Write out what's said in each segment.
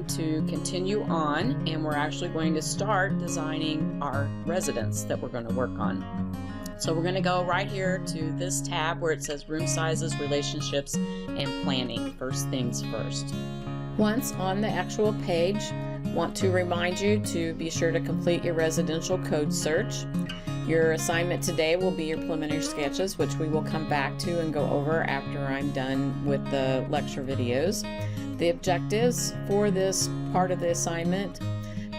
going to continue on, and we're actually going to start designing our residence that we're going to work on. So we're going to go right here to this tab where it says room sizes, relationships, and planning. First things first. Once on the actual page, want to remind you to be sure to complete your residential code search. Your assignment today will be your preliminary sketches, which we will come back to and go over after I'm done with the lecture videos. The objectives for this part of the assignment: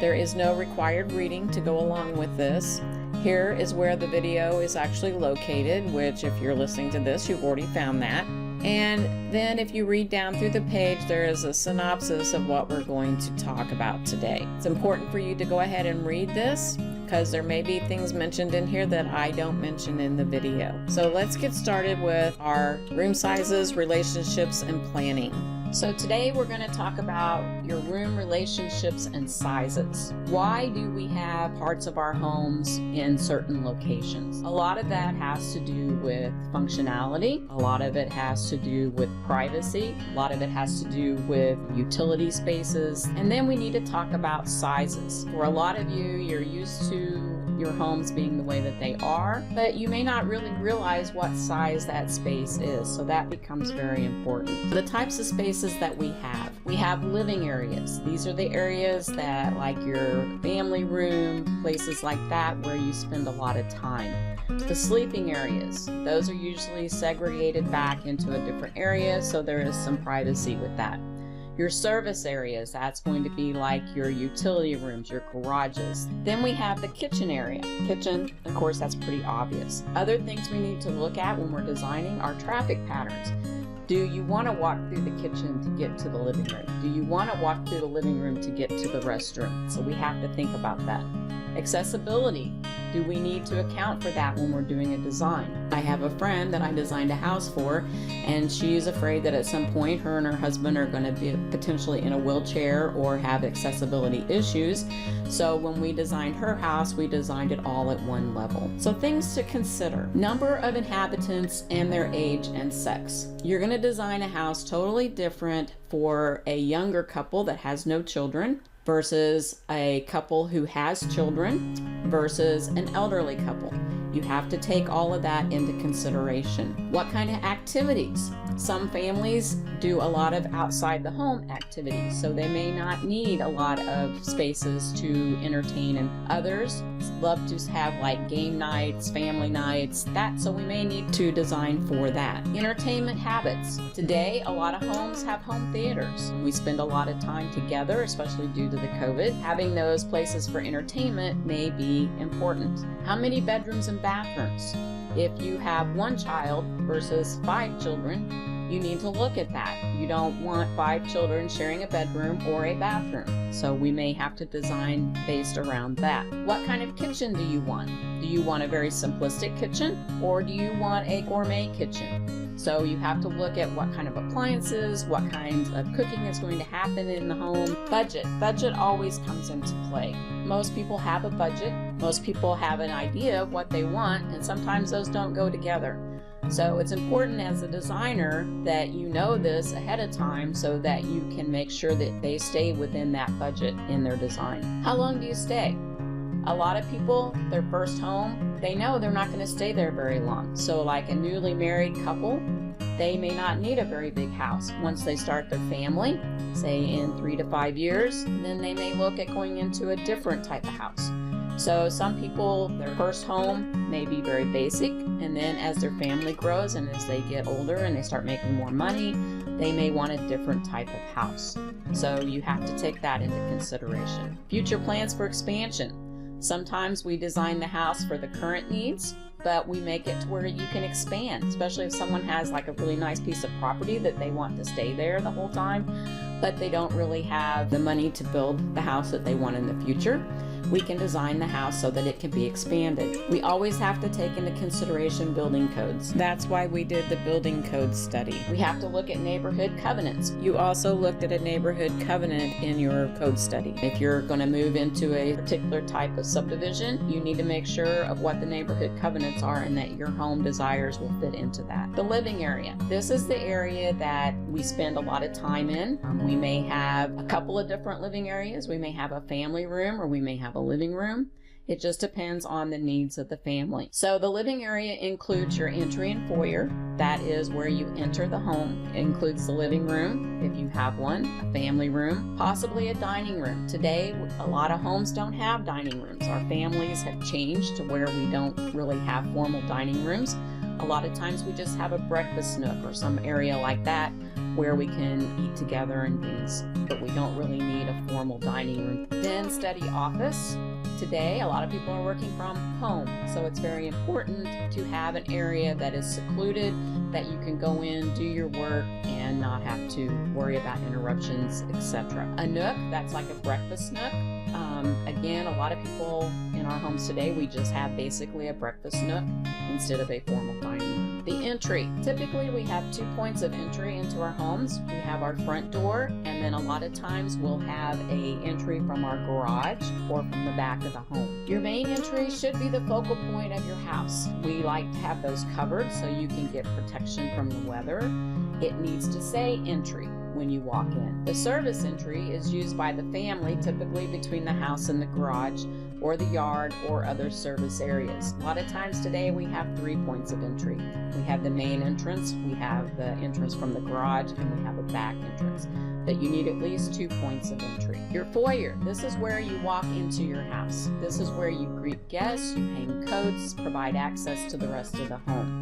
there is no required reading to go along with this. Here is where the video is actually located, which if you're listening to this, you've already found that. And then if you read down through the page, there is a synopsis of what we're going to talk about today. It's important for you to go ahead and read this because there may be things mentioned in here that I don't mention in the video. So let's get started with our room sizes, relationships, and planning. So today we're going to talk about your room relationships and sizes. Why do we have parts of our homes in certain locations? A lot of that has to do with functionality. A lot of it has to do with privacy. A lot of it has to do with utility spaces. And then we need to talk about sizes. For a lot of you, you're used to your homes being the way that they are, but you may not really realize what size that space is. So that becomes very important. The types of spaces that we have living areas. These are the areas that, like your family room, places like that where you spend a lot of time. The sleeping areas, those are usually segregated back into a different area, so there is some privacy with that. Your service areas, that's going to be like your utility rooms, your garages. Then we have the kitchen area. Kitchen, of course, that's pretty obvious. Other things we need to look at when we're designing are traffic patterns. Do you want to walk through the kitchen to get to the living room? Do you want to walk through the living room to get to the restroom? So we have to think about that. Accessibility. Do we need to account for that when we're doing a design? I have a friend that I designed a house for, and she's afraid that at some point her and her husband are going to be potentially in a wheelchair or have accessibility issues. So when we designed her house, we designed it all at one level. So things to consider: number of inhabitants and their age and sex. You're going to design a house totally different for a younger couple that has no children versus a couple who has children versus an elderly couple. You have to take all of that into consideration. What kind of activities? Some families do a lot of outside the home activities, so they may not need a lot of spaces to entertain, and others love to have like game nights, family nights, so we may need to design for that. Entertainment habits. Today, a lot of homes have home theaters. We spend a lot of time together, especially due to the COVID. Having those places for entertainment may be important. How many bedrooms and bathrooms? If you have one child versus 5 children, you need to look at that. You don't want 5 children sharing a bedroom or a bathroom. So we may have to design based around that. What kind of kitchen do you want? Do you want a very simplistic kitchen, or do you want a gourmet kitchen? So you have to look at what kind of appliances, what kinds of cooking is going to happen in the home. Budget. Budget always comes into play. Most people have a budget. Most people have an idea of what they want, and sometimes those don't go together. So it's important as a designer that you know this ahead of time so that you can make sure that they stay within that budget in their design. How long do you stay? A lot of people, their first home, they know they're not going to stay there very long. So like a newly married couple, they may not need a very big house. Once they start their family, say in 3 to 5 years, then they may look at going into a different type of house. So some people, their first home may be very basic, and then as their family grows and as they get older and they start making more money, they may want a different type of house. So you have to take that into consideration. Future plans for expansion. Sometimes we design the house for the current needs, but we make it to where you can expand, especially if someone has like a really nice piece of property that they want to stay there the whole time, but they don't really have the money to build the house that they want in the future. we can design the house so that it can be expanded. We always have to take into consideration building codes. That's why we did the building code study. We have to look at neighborhood covenants. You also looked at a neighborhood covenant in your code study. If you're going to move into a particular type of subdivision, you need to make sure of what the neighborhood covenants are and that your home desires will fit into that. The living area. This is the area that we spend a lot of time in. We may have a couple of different living areas. We may have a family room or we may have a living room. It just depends on the needs of the family. So the living area includes your entry and foyer. That is where you enter the home. It includes the living room, if you have one, a family room, possibly a dining room. Today, a lot of homes don't have dining rooms. Our families have changed to where we don't really have formal dining rooms. A lot of times we just have a breakfast nook or some area like that where we can eat together and things, but we don't really need a formal dining room. Then study office. Today, a lot of people are working from home, so it's very important to have an area that is secluded, that you can go in, do your work, and not have to worry about interruptions, etc. A nook, that's like a breakfast nook. Again, a lot of people in our homes today, we just have basically a breakfast nook instead of a formal dining room. The entry. Typically, we have 2 points of entry into our homes. We have our front door, and then a lot of times we'll have a entry from our garage or from the back of the home. Your main entry should be the focal point of your house. We like to have those covered so you can get protection from the weather. It needs to say entry when you walk in. The service entry is used by the family, typically between the house and the garage or the yard or other service areas. A lot of times today we have 3 points of entry. We have the main entrance, we have the entrance from the garage, and we have a back entrance. But you need at least 2 points of entry. Your foyer, this is where you walk into your house. This is where you greet guests, you hang coats, provide access to the rest of the home.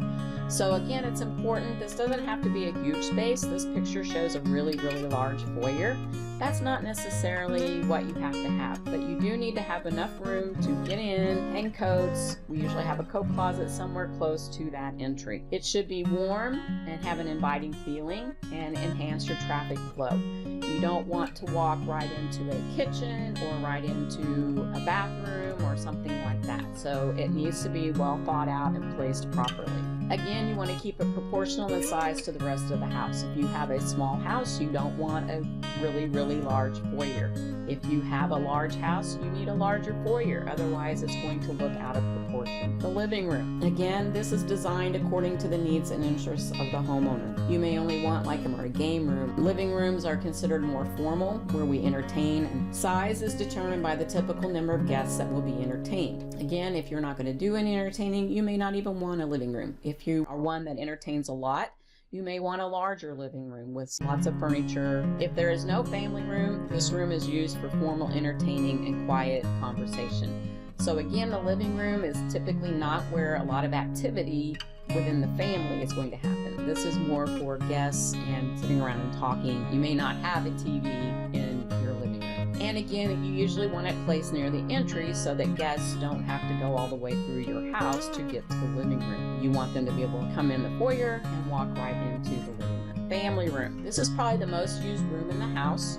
So again, it's important. This doesn't have to be a huge space. This picture shows a really, really large foyer. That's not necessarily what you have to have, but you do need to have enough room to get in, hang coats. We usually have a coat closet somewhere close to that entry. It should be warm and have an inviting feeling and enhance your traffic flow. You don't want to walk right into a kitchen or right into a bathroom or something like that. So it needs to be well thought out and placed properly. Again, you want to keep it proportional in size to the rest of the house. If you have a small house, you don't want a really, really large foyer. If you have a large house, you need a larger foyer. Otherwise, it's going to look out of proportion. The living room. Again, this is designed according to the needs and interests of the homeowner. You may only want like a game room. Living rooms are considered more formal, where we entertain, and size is determined by the typical number of guests that will be entertained. Again, if you're not going to do any entertaining, you may not even want a living room. If you are one that entertains a lot, you may want a larger living room with lots of furniture. If there is no family room, this room is used for formal entertaining and quiet conversation. So again, the living room is typically not where a lot of activity within the family is going to happen. This is more for guests and sitting around and talking. You may not have a TV in your living room. And again, you usually want it placed near the entry so that guests don't have to go all the way through your house to get to the living room. You want them to be able to come in the foyer and walk right into the living room. Family room. This is probably the most used room in the house.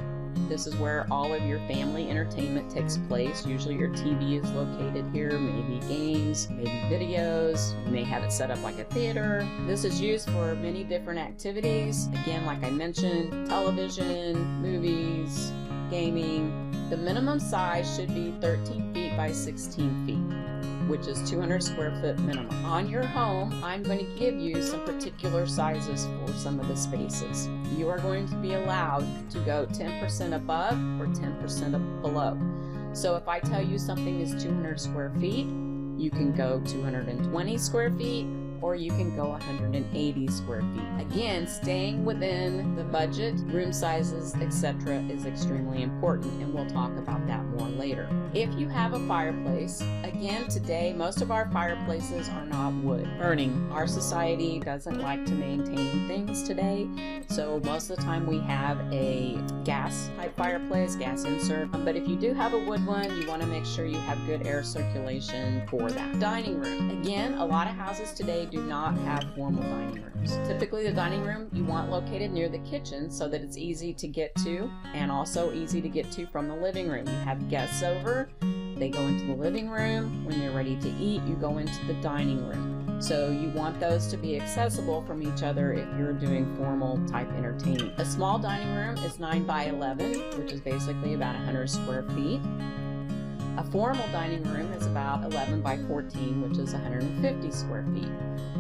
This is where all of your family entertainment takes place. Usually your TV is located here, maybe games, maybe videos. You may have it set up like a theater. This is used for many different activities. Again, like I mentioned, television, movies, gaming. The minimum size should be 13 feet by 16 feet, which is 200 square foot minimum. On your home, I'm going to give you some particular sizes for some of the spaces. You are going to be allowed to go 10% above or 10% below. So if I tell you something is 200 square feet, you can go 220 square feet, or you can go 180 square feet. Again, staying within the budget, room sizes, etc. is extremely important, and we'll talk about that more later. If you have a fireplace, again, today, most of our fireplaces are not wood burning. Our society doesn't like to maintain things today, so most of the time we have a gas type fireplace, gas insert. But if you do have a wood one, you want to make sure you have good air circulation for that. Dining room. Again, a lot of houses today do not have formal dining rooms. Typically, the dining room you want located near the kitchen so that it's easy to get to and also easy to get to from the living room. You have guests over. They go into the living room. When you're ready to eat, you go into the dining room. So you want those to be accessible from each other if you're doing formal type entertaining. A small dining room is 9 by 11, which is basically about 100 square feet. A formal dining room is about 11 by 14, which is 150 square feet.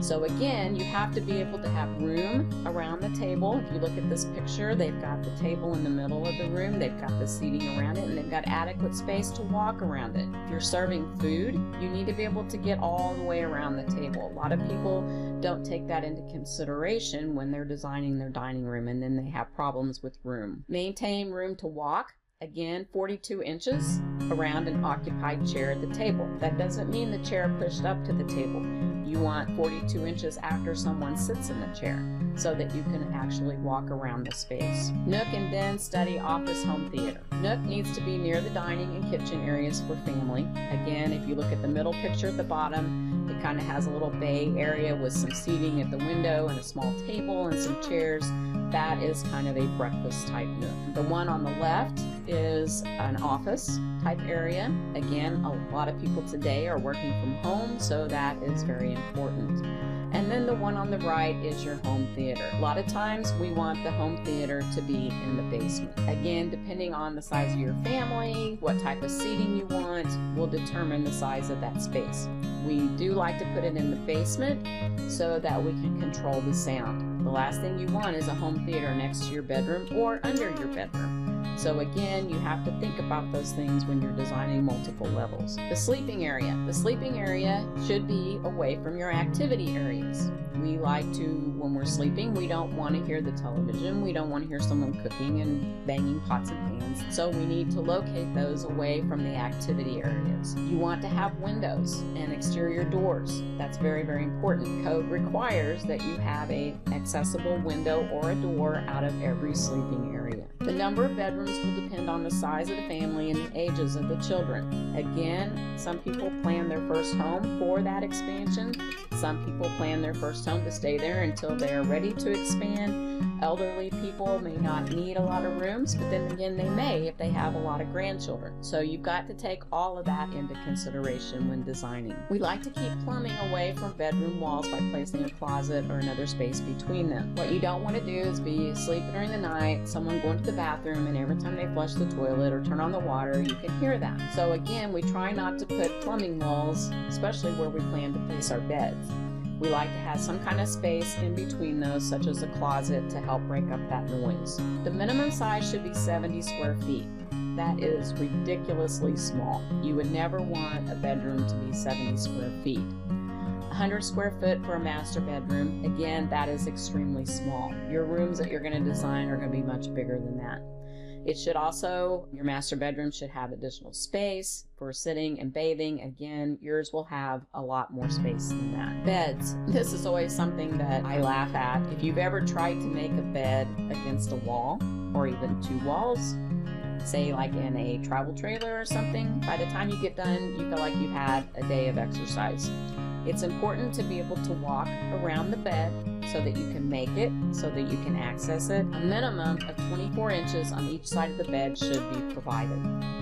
So again, you have to be able to have room around the table. If you look at this picture, they've got the table in the middle of the room, they've got the seating around it, and they've got adequate space to walk around it. If you're serving food, you need to be able to get all the way around the table. A lot of people don't take that into consideration when they're designing their dining room, and then they have problems with room. Maintain room to walk. Again, 42 inches around an occupied chair at the table. That doesn't mean the chair pushed up to the table. You want 42 inches after someone sits in the chair so that you can actually walk around the space. Nook and den, study, office, home theater. Nook needs to be near the dining and kitchen areas for family. Again, if you look at the middle picture at the bottom, it kind of has a little bay area with some seating at the window and a small table and some chairs. That is kind of a breakfast type nook. The one on the left is an office type area. Again, a lot of people today are working from home, so that is very important. And then the one on the right is your home theater. A lot of times we want the home theater to be in the basement. Again, depending on the size of your family, what type of seating you want, will determine the size of that space. We do like to put it in the basement so that we can control the sound. The last thing you want is a home theater next to your bedroom or under your bedroom. So again, you have to think about those things when you're designing multiple levels. The sleeping area. The sleeping area should be away from your activity areas. We like to, when we're sleeping, we don't want to hear the television. We don't want to hear someone cooking and banging pots and pans. So we need to locate those away from the activity areas. You want to have windows and exterior doors. That's very, very important. Code requires that you have an accessible window or a door out of every sleeping area. The number of bedrooms will depend on the size of the family and the ages of the children. Again, some people plan their first home for that expansion. Some people plan their first home to stay there until they are ready to expand. Elderly people may not need a lot of rooms, but then again, they may if they have a lot of grandchildren. So you've got to take all of that into consideration when designing. We like to keep plumbing away from bedroom walls by placing a closet or another space between them. What you don't want to do is be asleep during the night, someone going to the bathroom, and every time they flush the toilet or turn on the water, you can hear that. So again, we try not to put plumbing walls, especially where we plan to place our beds. We like to have some kind of space in between those, such as a closet, to help break up that noise. The minimum size should be 70 square feet. That is ridiculously small. You would never want a bedroom to be 70 square feet. 100 square foot for a master bedroom. Again, that is extremely small. Your rooms that you're going to design are going to be much bigger than that. It should also, your master bedroom should have additional space for sitting and bathing. Again, yours will have a lot more space than that. Beds. This is always something that I laugh at. If you've ever tried to make a bed against a wall or even two walls, say like in a travel trailer or something, by the time you get done, you feel like you've had a day of exercise. It's important to be able to walk around the bed so that you can make it, so that you can access it. A minimum of 24 inches on each side of the bed should be provided.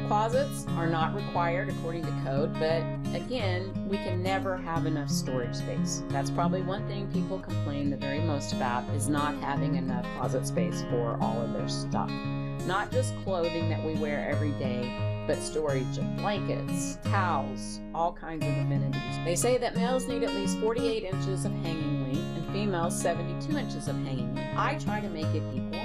Closets are not required according to code, but again, we can never have enough storage space. That's probably one thing people complain the very most about, is not having enough closet space for all of their stuff. Not just clothing that we wear every day, but storage of blankets, towels, all kinds of amenities. They say that males need at least 48 inches of hanging length and females 72 inches of hanging length. I try to make it equal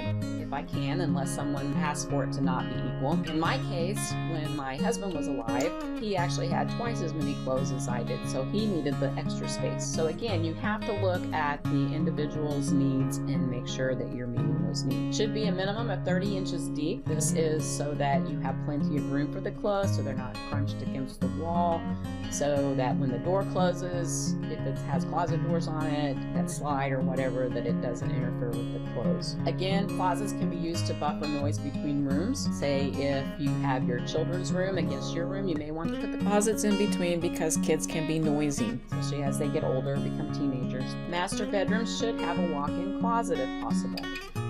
if I can, unless someone asks for it to not be equal. In my case, when my husband was alive, he actually had twice as many clothes as I did, so he needed the extra space. So again, you have to look at the individual's needs and make sure that you're meeting those needs. Should be a minimum of 30 inches deep. This is so that you have plenty of room for the clothes, so they're not crunched against the wall, so that when the door closes, if it has closet doors on it, that slide or whatever, that it doesn't interfere with the clothes. Again, closets can be used to buffer noise between rooms. Say if you have your children's room against your room, you may want to put the closets in between because kids can be noisy, especially as they get older, become teenagers. Master bedrooms should have a walk-in closet if possible.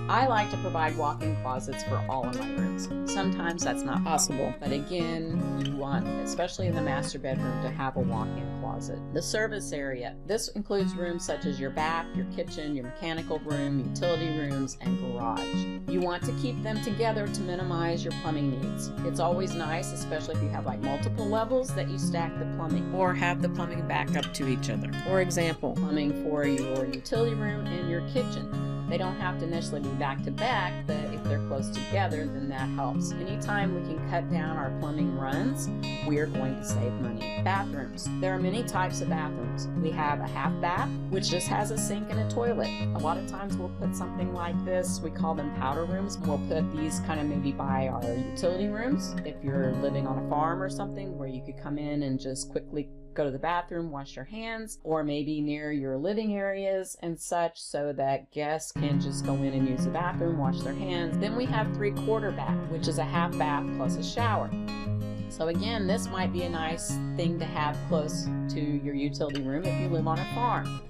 I like to provide walk-in closets for all of my rooms. Sometimes that's not possible, but again, you want, especially in the master bedroom, to have a walk-in closet. The service area. This includes rooms such as your bath, your kitchen, your mechanical room, utility rooms, and garage. You want to keep them together to minimize your plumbing needs. It's always nice, especially if you have like multiple levels, that you stack the plumbing or have the plumbing back up to each other. For example, plumbing for your utility room and your kitchen. They don't have to necessarily be back to back, but if they're close together, then that helps. Anytime we can cut down our plumbing runs, we are going to save money. Bathrooms. There are many types of bathrooms. We have a half bath, which just has a sink and a toilet. A lot of times we'll put something like this. We call them powder rooms. We'll put these kind of maybe by our utility rooms. If you're living on a farm or something where you could come in and just quickly go to the bathroom, wash your hands, or maybe near your living areas and such, so that guests can just go in and use the bathroom, wash their hands. Then we have 3/4 bath, which is a half bath plus a shower. So again, this might be a nice thing to have close to your utility room if you live on a farm.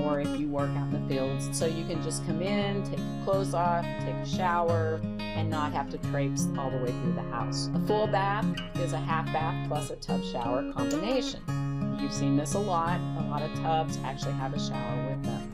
Or if you work out in the fields. So you can just come in, take your clothes off, take a shower, and not have to traipse all the way through the house. A full bath is a half bath plus a tub shower combination. You've seen this a lot. A lot of tubs actually have a shower with them.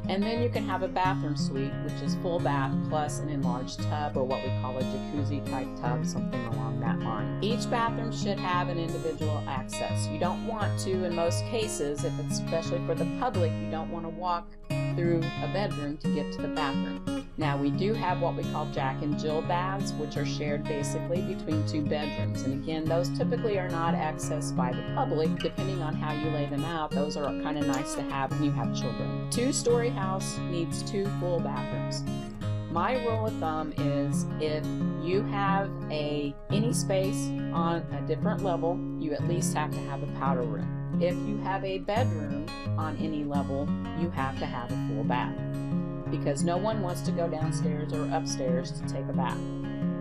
And then you can have a bathroom suite, which is full bath plus an enlarged tub, or what we call a jacuzzi type tub, something along that line. Each bathroom should have an individual access. You don't want to, in most cases, if it's especially for the public, you don't want to walk through a bedroom to get to the bathroom. Now we do have what we call Jack and Jill baths, which are shared basically between 2 bedrooms. And again, those typically are not accessed by the public. Depending on how you lay them out, those are kind of nice to have when you have children. 2-story house needs 2 full bathrooms. My rule of thumb is if you have any space on a different level, you at least have to have a powder room. If you have a bedroom on any level, you have to have a full bath, because no one wants to go downstairs or upstairs to take a bath.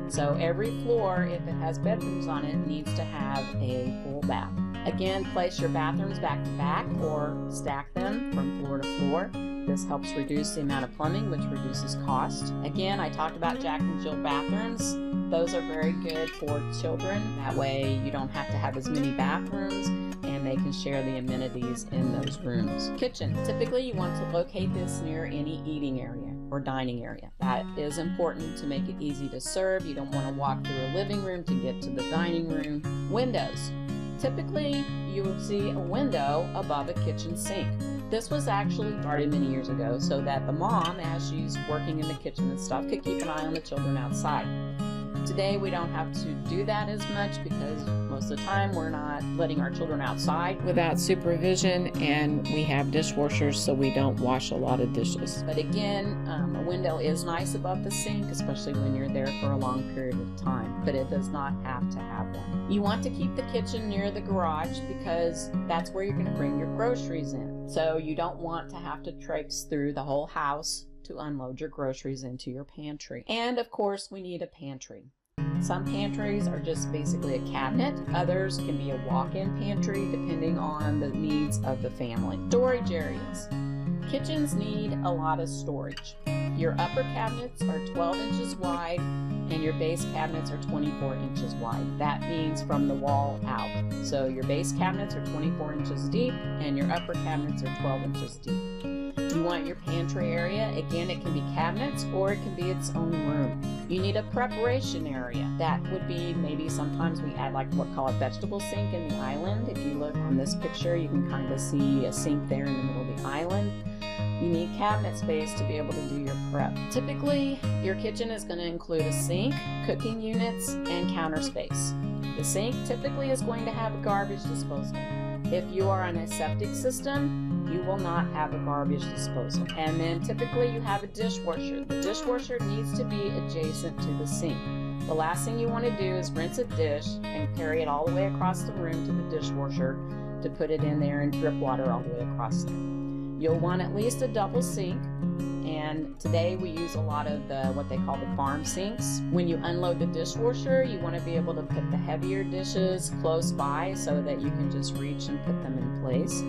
So every floor, if it has bedrooms on it, needs to have a full bath. Again, place your bathrooms back to back or stack them from floor to floor. This helps reduce the amount of plumbing, which reduces cost. Again, I talked about Jack and Jill bathrooms. Those are very good for children. That way you don't have to have as many bathrooms, and they can share the amenities in those rooms. Kitchen. Typically you want to locate this near any eating area or dining area. That is important to make it easy to serve. You don't want to walk through a living room to get to the dining room. Windows. Typically you will see a window above a kitchen sink. This was actually started many years ago so that the mom, as she's working in the kitchen and stuff, could keep an eye on the children outside. Today we don't have to do that as much because most of the time we're not letting our children outside without supervision, and we have dishwashers so we don't wash a lot of dishes. But again, a window is nice above the sink, especially when you're there for a long period of time, but it does not have to have one. You want to keep the kitchen near the garage because that's where you're going to bring your groceries in. So you don't want to have to traipse through the whole house to unload your groceries into your pantry. And of course, we need a pantry. Some pantries are just basically a cabinet. Others can be a walk-in pantry depending on the needs of the family. Storage areas. Kitchens need a lot of storage. Your upper cabinets are 12 inches wide and your base cabinets are 24 inches wide. That means from the wall out. So your base cabinets are 24 inches deep and your upper cabinets are 12 inches deep. You want your pantry area, again, it can be cabinets or it can be its own room. You need a preparation area. That would be maybe sometimes we add like what we call a vegetable sink in the island. If you look on this picture, you can kind of see a sink there in the middle of the island. You need cabinet space to be able to do your prep. Typically, your kitchen is going to include a sink, cooking units, and counter space. The sink typically is going to have a garbage disposal. If you are on a septic system, you will not have a garbage disposal. And then typically you have a dishwasher. The dishwasher needs to be adjacent to the sink. The last thing you want to do is rinse a dish and carry it all the way across the room to the dishwasher to put it in there and drip water all the way across there. You'll want at least a double sink, and And today we use a lot of what they call the farm sinks. When you unload the dishwasher, you want to be able to put the heavier dishes close by so that you can just reach and put them in place.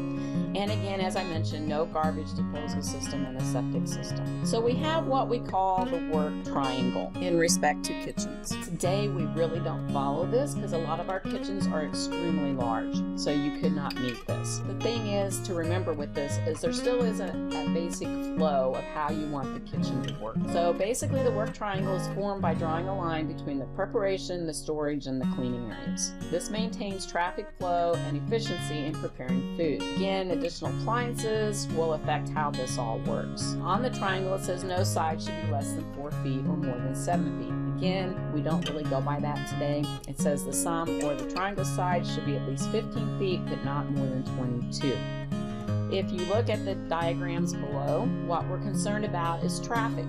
And again, as I mentioned, no garbage disposal system and a septic system. So we have what we call the work triangle in respect to kitchens. Today we really don't follow this because a lot of our kitchens are extremely large, so you could not meet this. The thing is to remember with this is there still is a basic flow of how you want the kitchen to work. So basically the work triangle is formed by drawing a line between the preparation, the storage, and the cleaning areas. This maintains traffic flow and efficiency in preparing food. Again, additional appliances will affect how this all works. On the triangle it says no side should be less than 4 feet or more than 7 feet. Again, we don't really go by that today. It says the sum or the triangle side should be at least 15 feet, but not more than 22. If you look at the diagrams below, what we're concerned about is traffic.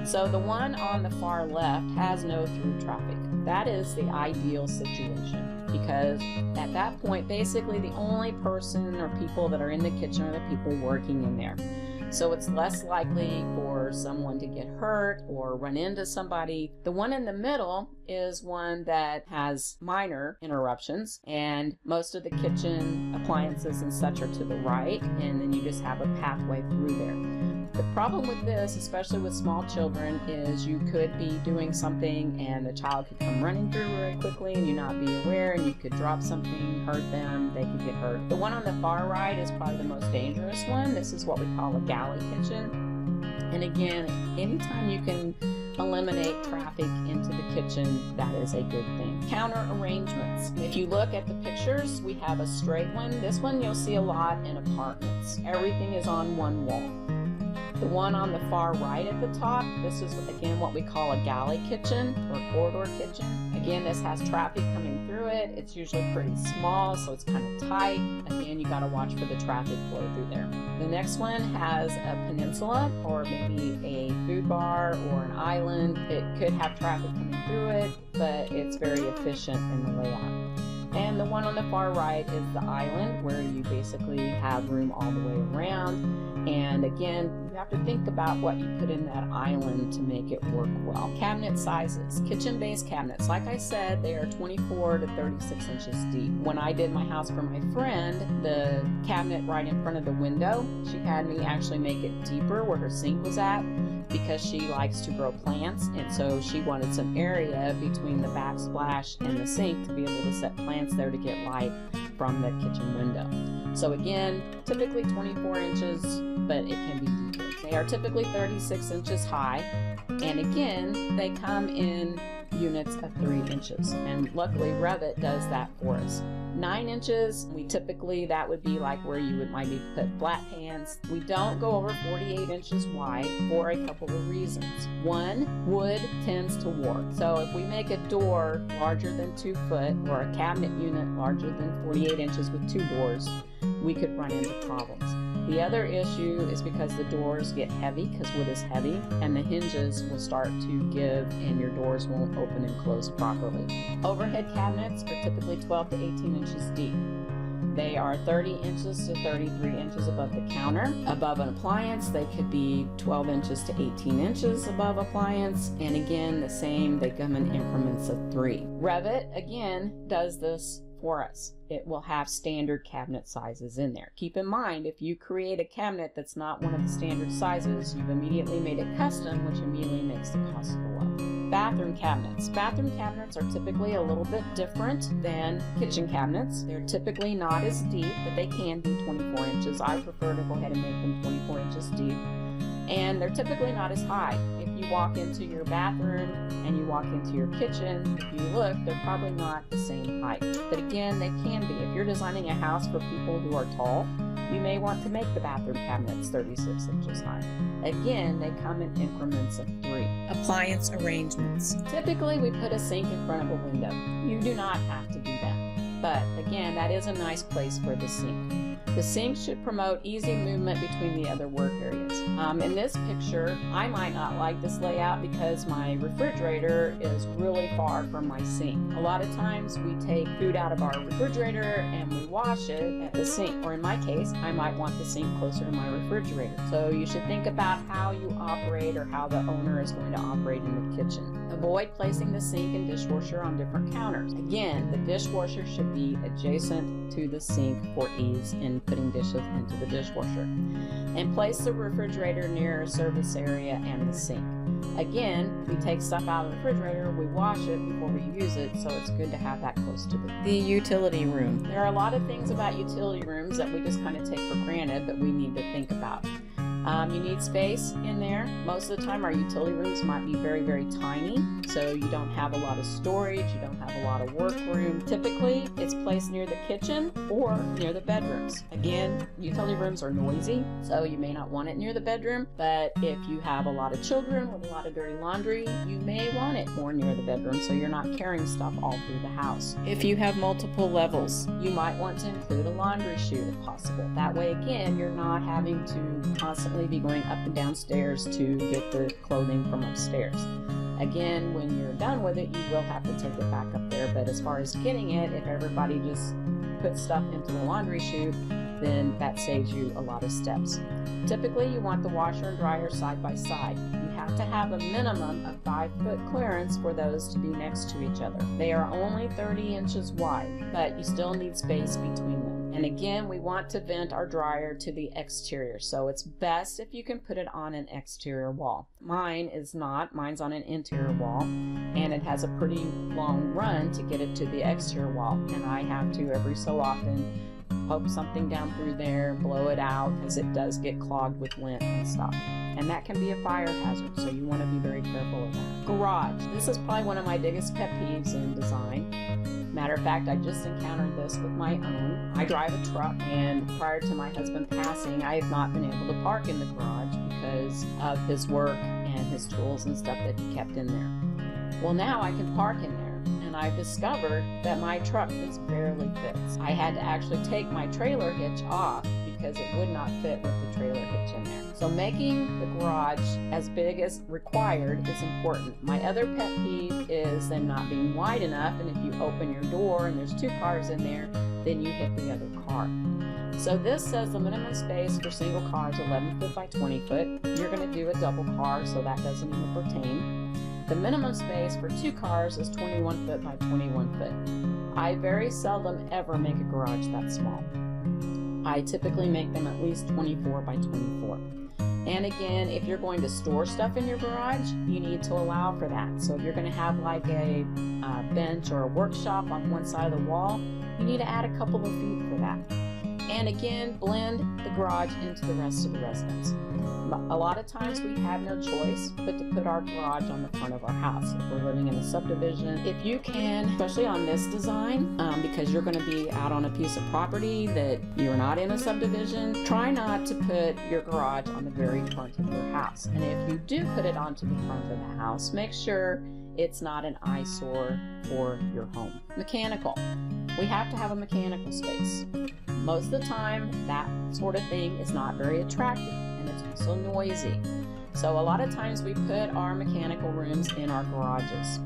So the one on the far left has no through traffic. That is the ideal situation, because at that point, basically the only person or people that are in the kitchen are the people working in there. So it's less likely for someone to get hurt or run into somebody. The one in the middle is one that has minor interruptions, and most of the kitchen appliances and such are to the right, and then you just have a pathway through there. The problem with this, especially with small children, is you could be doing something and the child could come running through very quickly and you not be aware, and you could drop something, hurt them, they could get hurt. The one on the far right is probably the most dangerous one. This is what we call a galley kitchen. And again, anytime you can eliminate traffic into the kitchen, that is a good thing. Counter arrangements. If you look at the pictures, we have a straight one. This one you'll see a lot in apartments. Everything is on one wall. The one on the far right at the top, this is again what we call a galley kitchen or corridor kitchen. Again, this has traffic coming through it. It's usually pretty small, so it's kind of tight. Again, you got to watch for the traffic flow through there. The next one has a peninsula or maybe a food bar or an island. It could have traffic coming through it, but it's very efficient in the layout. And the one on the far right is the island, where you basically have room all the way around. And again, you have to think about what you put in that island to make it work well. Cabinet sizes. Kitchen-based cabinets. Like I said, they are 24 to 36 inches deep. When I did my house for my friend, the cabinet right in front of the window, she had me actually make it deeper where her sink was at, because she likes to grow plants, and so she wanted some area between the backsplash and the sink to be able to set plants there to get light from the kitchen window. So again, typically 24 inches, but it can be deeper. They are typically 36 inches high, and again, they come in units of 3 inches, and luckily Revit does that for us. 9 inches, that would be like where you would maybe put flat pans. We don't go over 48 inches wide for a couple of reasons. One, wood tends to warp. So if we make a door larger than 2 foot or a cabinet unit larger than 48 inches with 2 doors, we could run into problems. The other issue is because the doors get heavy, because wood is heavy, and the hinges will start to give and your doors won't open and close properly. Overhead cabinets are typically 12 to 18 inches deep. They are 30 inches to 33 inches above the counter. Above an appliance, they could be 12 inches to 18 inches above appliance. And again, the same, they come in increments of 3. Revit, again, does this for us. It will have standard cabinet sizes in there. Keep in mind, if you create a cabinet that's not one of the standard sizes, you've immediately made it custom, which immediately makes the cost go up. Bathroom cabinets. Bathroom cabinets are typically a little bit different than kitchen cabinets. They're typically not as deep, but they can be 24 inches. I prefer to go ahead and make them 24 inches deep. And they're typically not as high. If you walk into your bathroom and you walk into your kitchen, if you look, they're probably not the same height. But again, they can be. If you're designing a house for people who are tall, you may want to make the bathroom cabinets 36 inches high. Again, they come in increments of 3. Appliance arrangements. Typically, we put a sink in front of a window. You do not have to do that. But again, that is a nice place for the sink. The sink should promote easy movement between the other work areas. In this picture, I might not like this layout because my refrigerator is really far from my sink. A lot of times we take food out of our refrigerator and we wash it at the sink. Or in my case, I might want the sink closer to my refrigerator. So you should think about how you operate or how the owner is going to operate in the kitchen. Avoid placing the sink and dishwasher on different counters. Again, the dishwasher should be adjacent to the sink for ease in putting dishes into the dishwasher. And place the refrigerator near a service area and the sink. Again, we take stuff out of the refrigerator, we wash it before we use it, so it's good to have that close to the utility room. There are a lot of things about utility rooms that we just kind of take for granted that we need to think about. You need space in there. Most of the time our utility rooms might be very, very tiny, so you don't have a lot of storage, you don't have a lot of work room. Typically, it's placed near the kitchen or near the bedrooms. Again, utility rooms are noisy, so you may not want it near the bedroom, but if you have a lot of children with a lot of dirty laundry, you may want it more near the bedroom so you're not carrying stuff all through the house. If you have multiple levels, you might want to include a laundry chute if possible. That way, again, you're not having to constantly be going up and down stairs to get the clothing from upstairs. Again, when you're done with it, you will have to take it back up there, but as far as getting it, if everybody just puts stuff into the laundry chute, then that saves you a lot of steps. Typically, you want the washer and dryer side by side. You have to have a minimum of 5-foot clearance for those to be next to each other. They are only 30 inches wide, but you still need space between them. And again, we want to vent our dryer to the exterior, so it's best if you can put it on an exterior wall. Mine is not. Mine's on an interior wall, and it has a pretty long run to get it to the exterior wall, and I have to every so often poke something down through there, blow it out, because it does get clogged with lint and stuff. And that can be a fire hazard, so you want to be very careful of that. Garage. This is probably one of my biggest pet peeves in design. Matter of fact, I just encountered this with my own. I drive a truck, and prior to my husband passing, I have not been able to park in the garage because of his work and his tools and stuff that he kept in there. Well, now I can park in there, and I've discovered that my truck just barely fits. I had to actually take my trailer hitch off because it would not fit with the trailer hitch in there. So making the garage as big as required is important. My other pet peeve is them not being wide enough, and if you open your door and there's 2 cars in there, then you hit the other car. So this says the minimum space for single cars 11 foot by 20 foot. You're going to do a double car, so that doesn't even pertain. The minimum space for 2 cars is 21 foot by 21 foot. I very seldom ever make a garage that small. I typically make them at least 24 by 24. And again, if you're going to store stuff in your garage, you need to allow for that. So if you're going to have like a bench or a workshop on one side of the wall, you need to add a couple of feet for that. And again, blend the garage into the rest of the residence. A lot of times we have no choice but to put our garage on the front of our house. If we're living in a subdivision, if you can, especially on this design, because you're going to be out on a piece of property that you're not in a subdivision, try not to put your garage on the very front of your house. And if you do put it onto the front of the house, make sure it's not an eyesore for your home. Mechanical. We have to have a mechanical space. Most of the time, that sort of thing is not very attractive, and it's also noisy. So a lot of times we put our mechanical rooms in our garages.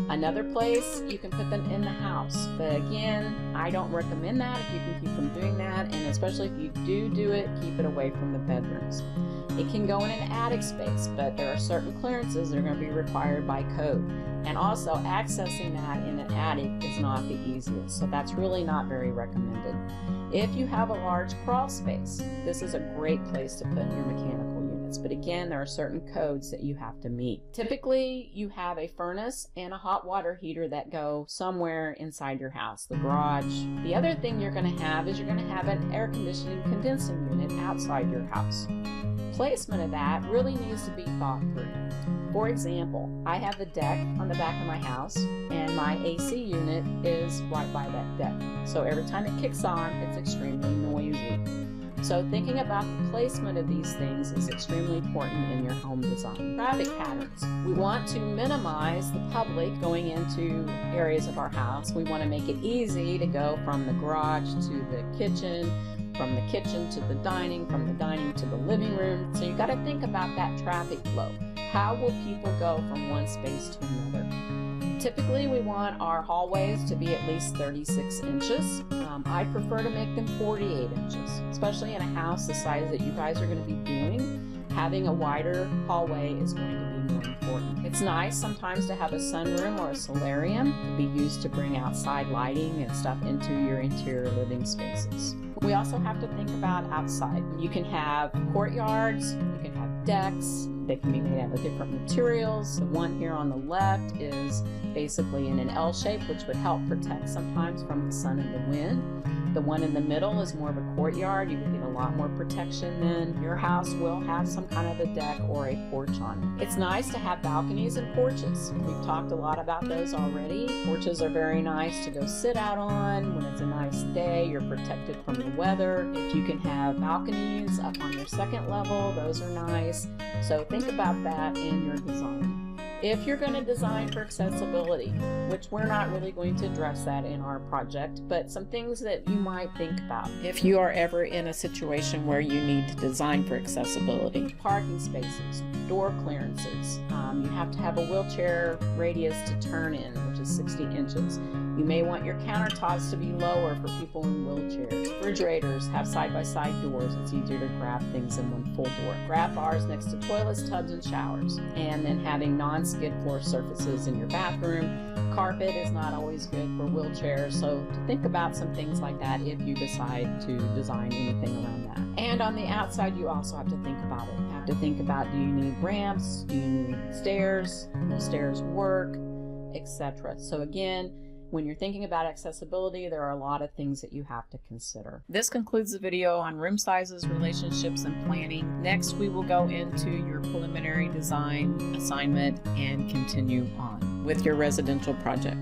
Another place, you can put them in the house. But again, I don't recommend that if you can keep from doing that, and especially if you do it, keep it away from the bedrooms. It can go in an attic space, but there are certain clearances that are going to be required by code. And also, accessing that in an attic is not the easiest, so that's really not very recommended. If you have a large crawl space, this is a great place to put your mechanical units, but again, there are certain codes that you have to meet. Typically, you have a furnace and a hot water heater that go somewhere inside your house, the garage. The other thing you're going to have is you're going to have an air conditioning condensing unit outside your house. Placement of that really needs to be thought through. For example, I have the deck on the back of my house, and my AC unit is right by that deck. So every time it kicks on, it's extremely noisy. So thinking about the placement of these things is extremely important in your home design. Traffic patterns. We want to minimize the public going into areas of our house. We want to make it easy to go from the garage to the kitchen, from the kitchen to the dining, from the dining to the living room. So you've got to think about that traffic flow. How will people go from one space to another? Typically, we want our hallways to be at least 36 inches. I prefer to make them 48 inches, especially in a house the size that you guys are going to be doing. Having a wider hallway is going to be more important. It's nice sometimes to have a sunroom or a solarium to be used to bring outside lighting and stuff into your interior living spaces. We also have to think about outside. You can have courtyards, you can have decks. They can be made out of different materials. The one here on the left is basically in an L shape, which would help protect sometimes from the sun and the wind. The one in the middle is more of a courtyard. You would get a lot more protection then. Your house will have some kind of a deck or a porch on it. It's nice to have balconies and porches. We've talked a lot about those already. Porches are very nice to go sit out on when it's a nice day. You're protected from the weather. If you can have balconies up on your second level, those are nice. So think about that in your design. If you're going to design for accessibility, which we're not really going to address that in our project, but some things that you might think about if you are ever in a situation where you need to design for accessibility. Parking spaces, door clearances. You have to have a wheelchair radius to turn in, which is 60 inches. You may want your countertops to be lower for people in wheelchairs. Refrigerators have side-by-side doors. It's easier to grab things in one full door. Grab bars next to toilets, tubs, and showers. And then having non-skid floor surfaces in your bathroom. Carpet is not always good for wheelchairs, so to think about some things like that if you decide to design anything around that. And on the outside, you also have to think about it. You have to think about, do you need ramps? Do you need stairs? Will stairs work? Etc. So again, when you're thinking about accessibility, there are a lot of things that you have to consider. This concludes the video on room sizes, relationships, and planning. Next, we will go into your preliminary design assignment and continue on with your residential project.